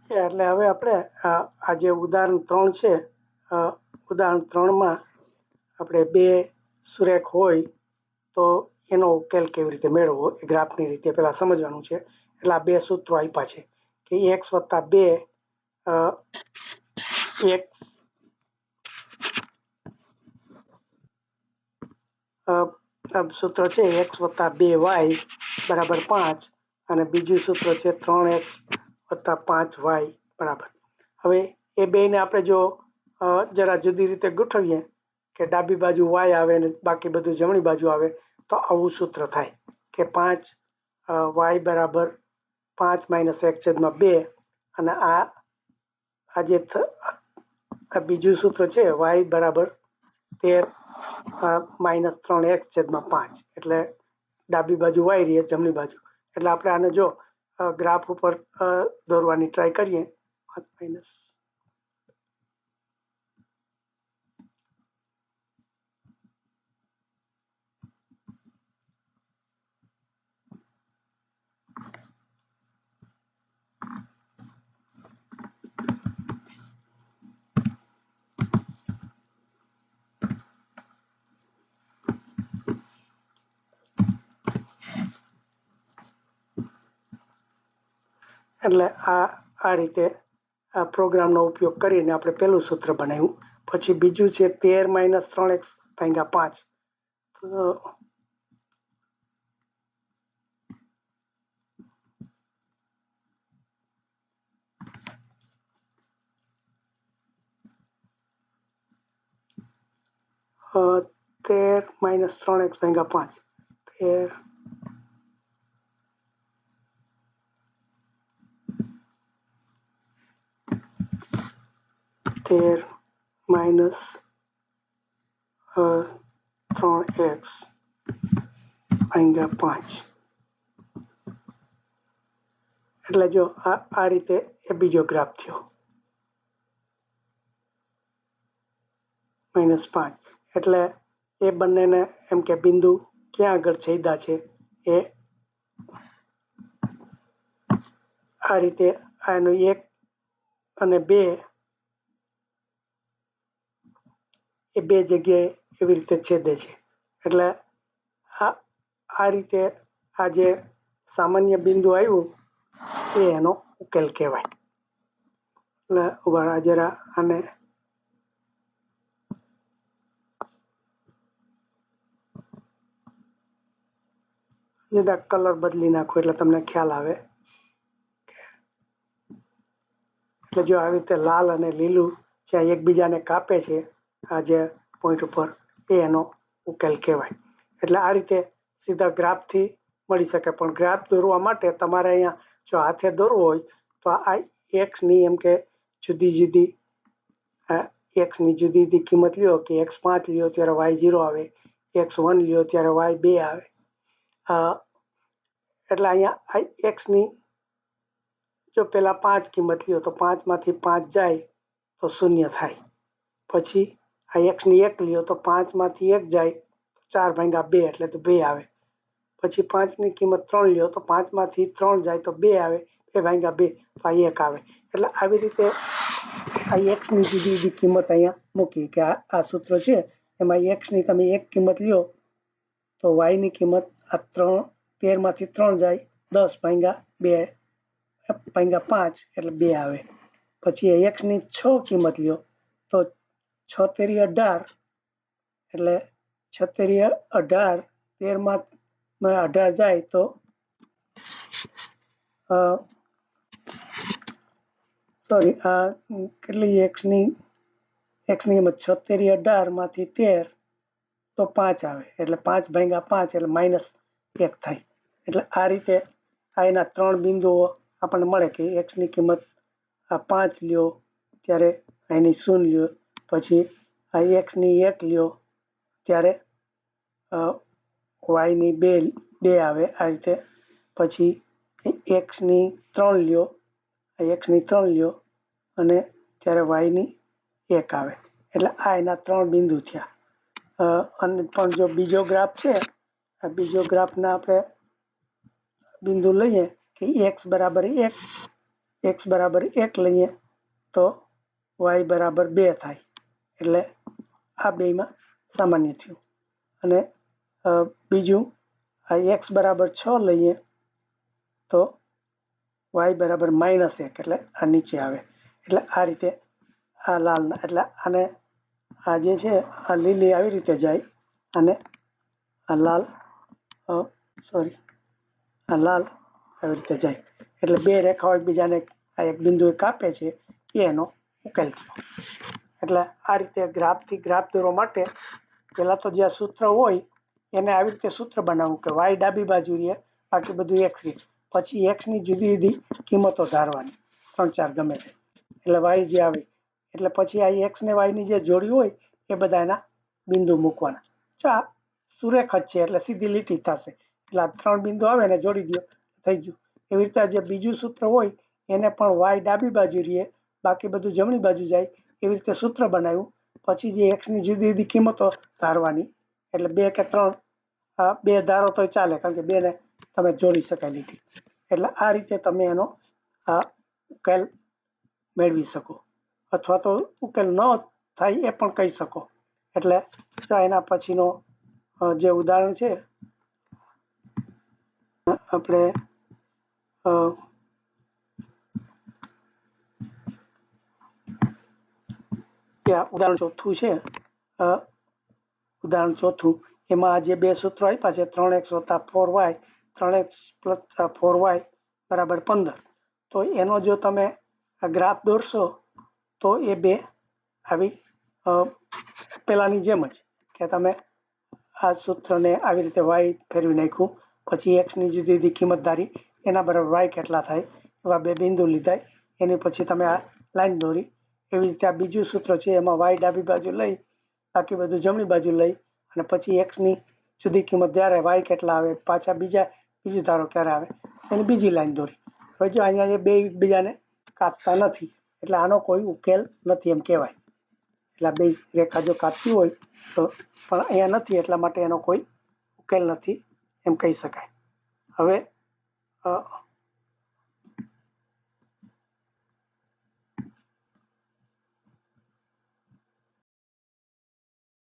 એટલે હવે આપણે આ જે ઉદાહરણ 3 છે, ઉદાહરણ 3 માં આપણે બે સુરેખ હોય તો એનો ઉકેલ કેવી રીતે મેળવવો એ ગ્રાફની રીતે પહેલા સમજવાનું છે. એટલે આ બે સૂત્રો આપ્યા છે કે x + 2 સૂત્ર છે x + 2y = 5 અને બીજું સૂત્ર છે 3x + 5y બરાબર. હવે એ બેને આપણે જો જરા જુદી રીતે ગોઠવીએ કે ડાબી બાજુ y આવે અને બાકી બધું જમણી બાજુ આવે તો આવું સૂત્ર થાય કે 5y = 5 - x/2 અને આ જે બીજું સૂત્ર છે y = 13 - 3x/5 એટલે ડાબી બાજુ y રહે જમણી બાજુ. એટલે આપણે આને જો ગ્રાફ ઉપર દોરવાની ટ્રાય કરીએ 5 - એટલે આ રીતે આ પ્રોગ્રામનો ઉપયોગ કરીને આપણે પહેલું સૂત્ર બનાવ્યું. પછી બીજું છે 13 - 3x/5 તો -3x/5 13 - 3x/5 એટલે જો આ રીતે એ બીજો ગ્રાફ થયો -5 એટલે એ બંનેને એમ કે બિંદુ ક્યાં આગળ છેદ્યા છે એ આ રીતે આનું 1 અને 2 એ બે જગ્યાએ એવી રીતે છેદે છે. એટલે આ રીતે આ જે સામાન્ય બિંદુ આવ્યું એ એનો ઉકેલ કહેવાય. એટલે ઉભા જરા આને જુદા કલર બદલી નાખો એટલે તમને ખ્યાલ આવે. એટલે જો આવી રીતે લાલ અને લીલું જ્યાં એકબીજાને કાપે છે આ જે પોઈન્ટ ઉપર એ એનો ઉકેલ કહેવાય. એટલે આ રીતે સીધા ગ્રાફથી મળી શકે. પણ ગ્રાફ દોરવા માટે તમારે અહીંયા જો હાથે દોરવો હોય તો આ એક્સની એમ કે જુદી જુદી એક્સની જુદી જુદી કિંમત લ્યો કે x5 લ્યો ત્યારે y0 આવે, x1 લ્યો ત્યારે y2 આવે. એટલે અહીંયા એક્સની જો પેલા 5 કિંમત લ્યો તો 5 માંથી 5 જાય તો 0 થાય. પછી આ એક્સની 1 લ્યો તો 5 માંથી 1 જાય 4/2 એટલે તો 2 આવે. પછી 5 ની કિંમત 3 લ્યો તો 5 માંથી 3 જાય તો 2 આવે, 2/2 તો આ 1 આવે. એટલે આવી રીતે આ એક્સની જુદી જુદી કિંમત અહીંયા મૂકી કે આ સૂત્ર છે એમાં એક્સની તમે 1 કિંમત લ્યો તો વાયની કિંમત આ 13 માંથી 3 જાય 10/2/5 એટલે 2 આવે. પછી એક્સની 6 કિંમત લ્યો તો 6 તેરી 18 એટલે 6 તેરી 18 13 માં 18 જાય તો સોરી કેટલી એક્સની કિંમત 6 તેરી 18 માંથી 13 તો 5 આવે એટલે 5/5 એટલે -1 થાય. એટલે આ રીતે આ એના 3 બિંદુઓ આપણને મળે કે એક્સની કિંમત આ 5 લ્યો ત્યારે એની 0 લ્યો, પછી આ એક્સની 1 લ્યો ત્યારે વાયની 2 આવે આ રીતે. પછી એક્સની 3 લ્યો અને ત્યારે વાયની 1 આવે. એટલે આ એના 3 બિંદુ થયા. અને પણ જો બીજો ગ્રાફ છે આ બીજો ગ્રાફના આપણે બિંદુ લઈએ કે x = 1 x બરાબર 1 લઈએ તો y બરાબર 2 થાય, એટલે આ બેમાં સામાન્ય થયું. અને બીજું આ x બરાબર 6 લઈએ તો y બરાબર -1 એટલે આ નીચે આવે. એટલે આ રીતે આ લાલ, એટલે આને આ જે છે આ લીલી આવી રીતે જાય અને આ લાલ આ લાલ આવી રીતે જાય. એટલે બે રેખાઓ એકબીજાને આ એક બિંદુએ કાપે છે, એનો ઉકેલ થયો. એટલે આ રીતે ગ્રાફથી ગ્રાફ દોરવા માટે પહેલા તો જે સૂત્ર હોય એને આવી રીતે સૂત્ર બનાવવું કે y ડાબી બાજુ રહે, બાકી બધું x રહે. પછી x ની જુદી જુદી કિંમતો ધારવાની, 3 4 ગમે તે, એટલે y જે આવે એટલે પછી આ x ને y ની જે જોડી હોય એ બધા એના બિંદુ મૂકવાના. જો આ સુરેખ જ છે એટલે સીધી લીટી થશે, એટલે આ 3 બિંદુ આવે ને જોડી દો, થઈ ગયું. એવી રીતે જે બીજું સૂત્ર હોય એને પણ y ડાબી બાજુ રહે, બાકી બધું જમણી બાજુ જાય, એવી રીતે સૂત્ર બનાવ્યું. પછી જે x ની જુદી જુદી કિંમતો ધારવાની, એટલે 2 કે 3, 2 ધારો તો ચાલે, કારણ કે 2 ને તમે જોડી શકાય લીટી. એટલે આ રીતે તમે એનો આ ઉકેલ મેળવી શકો, અથવા તો ઉકેલ ન થાય એ પણ કહી શકો. એટલે એના પછીનો જે ઉદાહરણ છે આપણે ઉદાહરણ ચોથું છે. ઉદાહરણ ચોથું એમાં જે બે સૂત્રો આપ્યા છે 3x + 4y, 3x + 4y બરાબર 15. તો એનો જો તમે આ ગ્રાફ દોરશો તો એ બે આવી પેલાની જેમ જ કે તમે આ સૂત્રને આવી રીતે y ફેરવી નાખ્યું, પછી x ની જુદી જુદી કિંમત ધારી, એના બરાબર y કેટલા થાય એવા બે બિંદુ લીધા, એની પછી તમે આ લાઈન દોરી. એવી રીતે આ બીજું સૂત્ર છે એમાં y ડાબી બાજુ લઈ, બાકી બધું જમણી બાજુ લઈ, અને પછી x ની જુદી કિંમત જ્યારે y કેટલા આવે, પાછા બીજું ધારો ક્યારે આવે, એની બીજી લાઈન દોરી. હવે જો અહીંયા એ બે એકબીજાને કાપતા નથી, એટલે આનો કોઈ ઉકેલ નથી એમ કહેવાય. એટલે બે રેખા જો કાપતી હોય તો પણ અહીંયા નથી, એટલા માટે એનો કોઈ ઉકેલ નથી એમ કહી શકાય. હવે